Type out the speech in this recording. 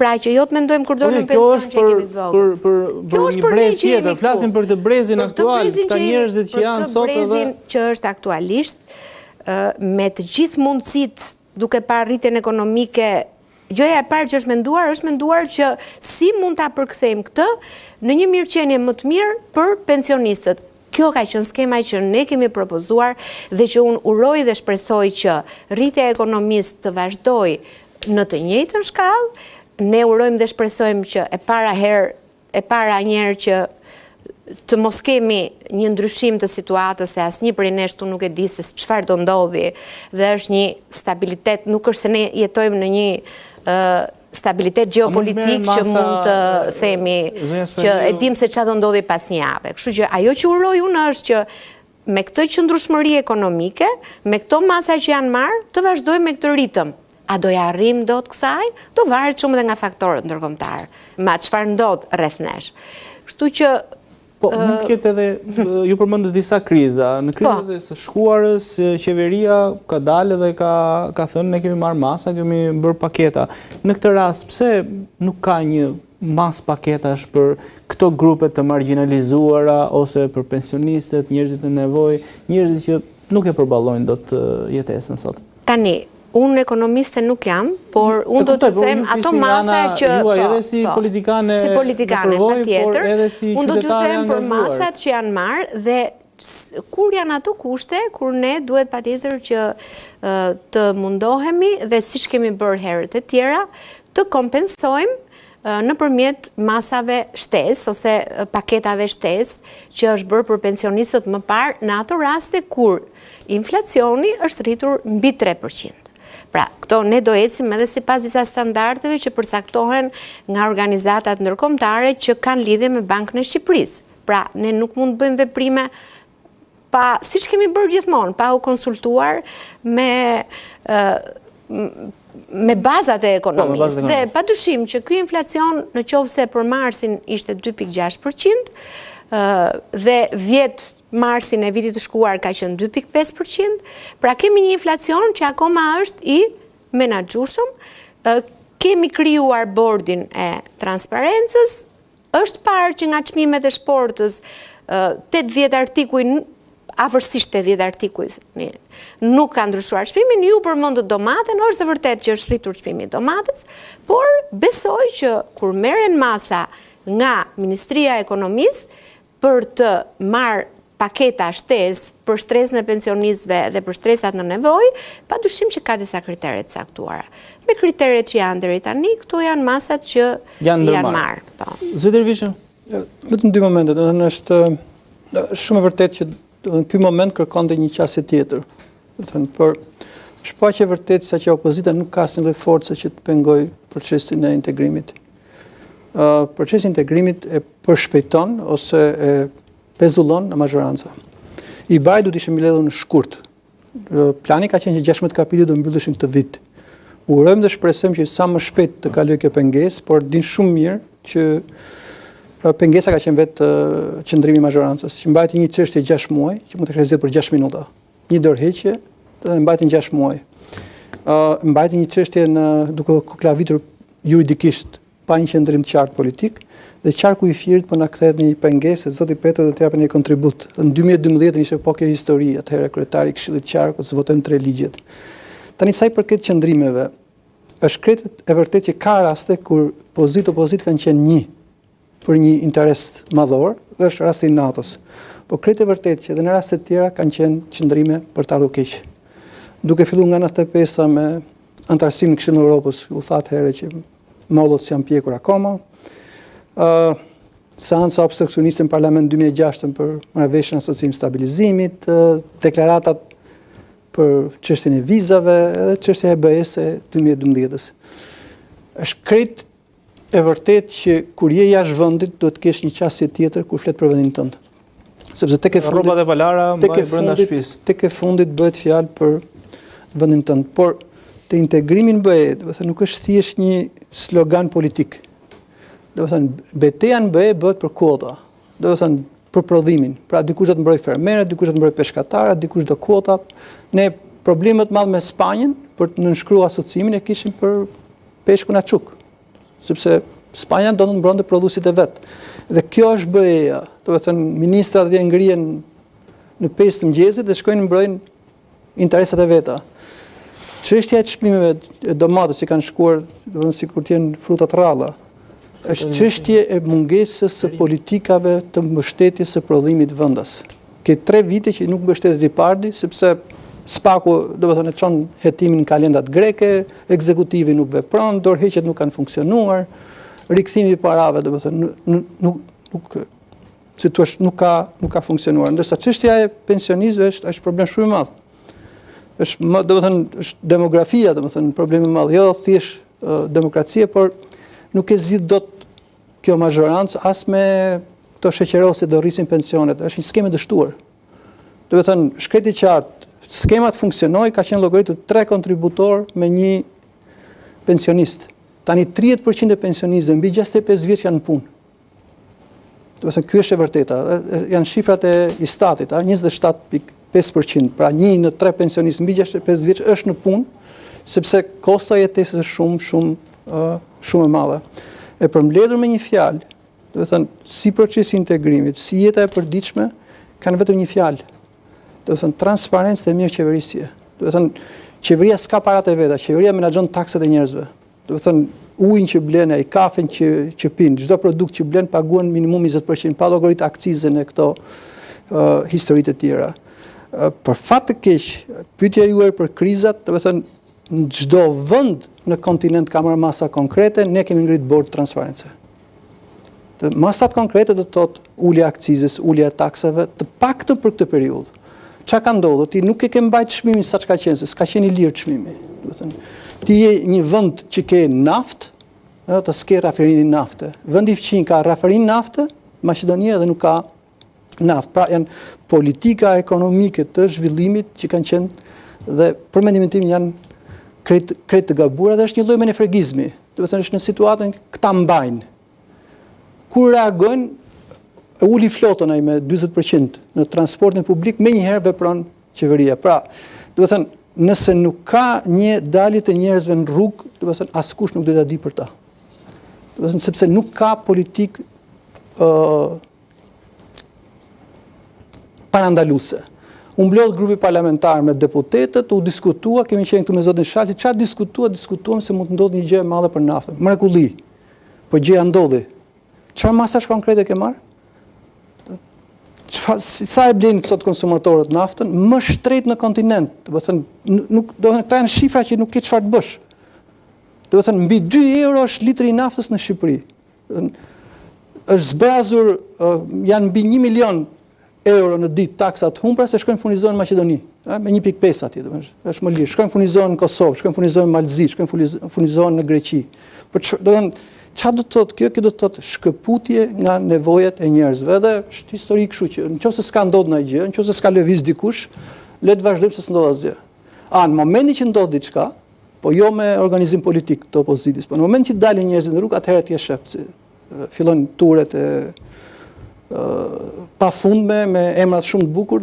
Pra që jo të mendojmë kur dolëm pension që kemi të vogël. Kjo është për një brez tjetër, flasim për të brezin aktual, ka njerëzit që janë sot edhe... Për të brezin që është aktualisht, me të gjithë mundësit duke parë rritjen ekonomike, gjëja e parë që është menduar që si mund ta përkthejmë këtë në një mirëqenie më të mirë për pensionistët. Kjo ka qenë skema që ne kemi propozuar dhe që unë uroj dhe shpresoj që rritja e ekonomisë të vazhdojë në të njëjtën shkallë. Ne urojmë dhe shpresojmë që e para njerë që të mos kemi një ndryshim të situatës se asnjë prej nesh tu nuk e di se çfarë do ndodhi dhe është një stabilitet, nuk është se ne jetojmë në një stabilitet geopolitik që mund të themi që e dim se çfarë do ndodhi pas një jave. Kështu që ajo që uroj unë është që me këtë qëndrueshmëri ekonomike, me këto masa që janë marrë, të vazhdojmë me këtë ritëm. A do ja arrim dot kësaj? Do varet shumë dhe nga faktorët ndërkombëtar. Ma çfarë ndodh rreth nesh. Kështu që po mund të ketë edhe ju përmendët disa kriza. Në krizat e së shkuarës qeveria ka dalë dhe ka thënë ne kemi marrë masa, kemi bërë paketa. Në këtë rast pse nuk ka një mas paketash për këto grupe të marginalizuara ose për pensionistët, njerëzit në nevojë, njerëzit që nuk e përballojnë dot jetesën sot? Tani unë ekonomiste nuk jam, por unë do të them ato masa që... Edhe si politikane patjetër, unë do të them për masat që janë marrë dhe kur janë ato kushte, kur ne duhet patjetër që të mundohemi dhe siç kemi bërë herët e tjera, të kompensojmë nëpërmjet masave shtesë ose paketave shtesë që është bërë për pensionistët më parë në ato raste kur inflacioni është rritur mbi 3%. Pra, këto ne do ecim edhe sipas disa standardeve që përcaktohen nga organizatat ndërkombëtare që kanë lidhje me Bankën e Shqipërisë. Pra, ne nuk mund të bëjmë veprime siç kemi bërë gjithmonë, pa u konsultuar me bazat e ekonomisë. Dhe padyshim që ky inflacion në qoftë se për marsin ishte 2.6%, dhe vjet marsin e vitit të shkuar ka qenë 2.5%, pra kemi një inflacion që akoma është i menaxhueshëm, kemi krijuar bordin e transparencës, është parë që nga çmimet e shportës 80 artikuj, afërsisht 80 artikuj nuk ka ndryshuar çmimin, ju përmendët domaten, është e vërtet që është rritur çmimi i domates, por besoj që kur merren masa nga Ministria e Ekonomisë për të marrë paketa shtesë për shtresën e pensionistëve dhe për shtresat në nevojë, padyshim që ka disa kritere të caktuara. Me kriteret që janë deri tani, këto janë masat që janë marrë. Zotër Vishën, vetëm 2 momente, është shumë e vërtetë që në ky moment kërkonte një qasje tjetër. Por shpaqe e vërtetë se që opozita nuk ka asnjë lloj force që të pengojë procesin e integrimit. Procesi i integrimit e përshpejton ose e pezullon në majoranca. I vaj do të ishte mbledhur në shkurt. Plani ka qenë që 16 kapitujt do mbylleshin këtë vit. Urojmë dhe shpresojmë që sa më shpejt të kalojë kjo pengesë, por din shumë mirë që pengesa ka qenë vetë qëndrimi i majorancës, që mbajti një çështje 6 muaj, që mund të realizohet për 6 minuta. Një dorëheqje, dhe mbajti 6 muaj. Mbajti një çështje duke kuklavitur juridikisht pa një qëndrim të qartë politik, dhe qarku i firit po na kthehet në një pengesë se zoti Petro do të japë një kontribut. Në 2012 ishte po kjo histori, atëherë kryetari i Këshillit të Qarkut se votojmë 3 ligjet. Tani sa i përket qëndrimeve, është kretet e vërtet që ka raste kur opozit kanë qenë një për një interes madhor, dhe është rasti i NATO-s. Po kretet e vërtet që edhe në raste të tjera kanë qenë qëndrime për të ardhur keq. Duke filluar nga 95-a me antarësimin në Këshillin e Evropës, u thatë herë që mollot janë pjekur akoma. Seanca obstruksioniste në Parlament 2006 për marrëveshjen e asociimit stabilizimit, deklaratat për çështjen e vizave dhe çështja e EBS-së 2012-s. Është krejt e vërtet që kur je jashtë vendit duhet të kesh një qasje tjetër kur flet për vendin tënd. Sepse tek e fundit rrobat e balara mbaj brenda shtëpisë. Tek e fundit bëhet fjalë për vendin tënd, por te integrimi në BE, do të thënë nuk është thjesht një slogan politik. Do të thënë betejë në BE bëhet për kuota. Do të thënë për prodhimin. Pra dikush do të mbrojë fermerët, dikush do të mbrojë peshkatarët, dikush do kuota. Ne problemet madh me Spanjën për të nënshkruar asociimin e kishim për peshkun açuk. sepse Spanja do të mbronte prodhuesit e vet. Dhe kjo është BE-ja. Do të thënë ministrat dhe ngrihen në 5 të mëngjesit dhe shkojnë mbrojnë interesat e veta. Çështja e çmimeve e domatës që kanë shkuar, do të thënë sikur të jenë fruta të rralla, është çështje e mungesës së politikave të mbështetjes së prodhimit vendas. Ke 3 vite që nuk mbështetet Ripardi, sepse Spaku, do të thënë, çon hetimin në kalendat greke, ekzekutivi nuk vepron, dorëheqjet nuk kanë funksionuar, rikthimi i parave, do të thënë, nuk ka funksionuar. Ndërsa çështja e pensionistëve është problem shumë i madh. Është, do të thënë, është demografia, do të thënë, problemi i madh, jo thjesht demokracia, por nuk e zgjidh dot kjo mazhorancë as me këto sheqerose do rrisin pensionet. Është një skemë dështuar. Do të thënë, shkreti qartë, skemat funksionoi, ka qenë llogaritur 3 kontributor me 1 pensionist. Tani 30% e pensionistëve mbi 65 vjeç janë në punë. Do të thënë, ky është e vërteta. Janë shifrat e Istatit, 27.5%, pra 1 në 3 pensionistë mbi 65 vjeç është në punë, sepse kosto e jetesës është shumë e madhe. E përmbledhur me një fjalë, do të thënë, si procesi i integrimit, si jeta e përditshme, kanë vetëm një fjalë. Do të thënë, transparencë dhe mirë qeverisje. Do të thënë, qeveria s'ka parat e veta, qeveria menaxhon taksat e njerëzve. Do të thënë, ujin që blen, ai kafen që pin, çdo produkt që blen paguan minimum 20%, pa llogarit akcizën e këto historitë të tjera. Për fat të keq, pyetja juaj për krizat, do të thënë, në çdo vend në kontinent ka marrë masa konkrete, ne kemi ngrit bord transparencë. Masat konkrete do të thotë ulja e akcizës, ulja e taksave, të paktën për këtë periudhë. Qa ka ndodhur? Ti nuk e ke mbajt çmimin sa çka qenë, se s'ka qenë i lirë çmimi. Do të thënë, ti je një vend që ke naftë, të s'ke raferinë nafte. Vendi i fqin ka raferinë nafte, Maqedonia dhe nuk ka naftë. Pra janë politika ekonomike të zhvillimit që kanë qenë dhe për mendimin tim janë krejt të gabuara dhe është një lloj menefregizmi. Do të thënë është në situatën këta mbajnë. Kur reagojnë, uli flotën ai me 40% në transportin publik, me njëherë vepron qeveria. Pra, do të thënë, nëse nuk ka një dalje të njerëzve në rrugë, do të thënë, askush nuk do ta di për ta. Do të thënë, sepse nuk ka politik parandaluese. U mblodh grupi parlamentar me deputetët, u diskutua, kemi qenë këtu me zotin Shalti, çfarë diskutuam se mund të ndodhë një gjë e madhe për naftën. Mrekulli. Po gjëja ndodhi. Çfarë masash konkrete ke marrë? Sa e blenë sot konsumatorët naftën, më shtrejt në kontinent. Do të thënë, këta janë shifra që nuk ke çfarë të bësh. Do të thënë, mbi 2 euro është litri i naftës në Shqipëri. Është zbrazur, janë mbi 1 milion euro në ditë taksat humbra se shkojnë furnizohen në Maqedoni. Me 1.5 atje, është më lirë. Shkojnë furnizohen në Kosovë, shkojnë furnizohen në Malzi, shkojnë furnizohen në Greqi. Do të thënë, çfarë do të thotë kjo? Kjo do të thotë shkëputje nga nevojat e njerëzve. Edhe është historik, kështu që nëse s'ka ndodhur ndonjë gjë, nëse s'ka lëviz dikush, le të vazhdojmë se s'ndodh asgjë. Në momentin që ndodh diçka, po jo me organizim politik të opozitës, po në momentin që dalin njerëzit në rrugë, atëherë ti e shef, fillojnë turet e pafundme me emrat shumë të bukur.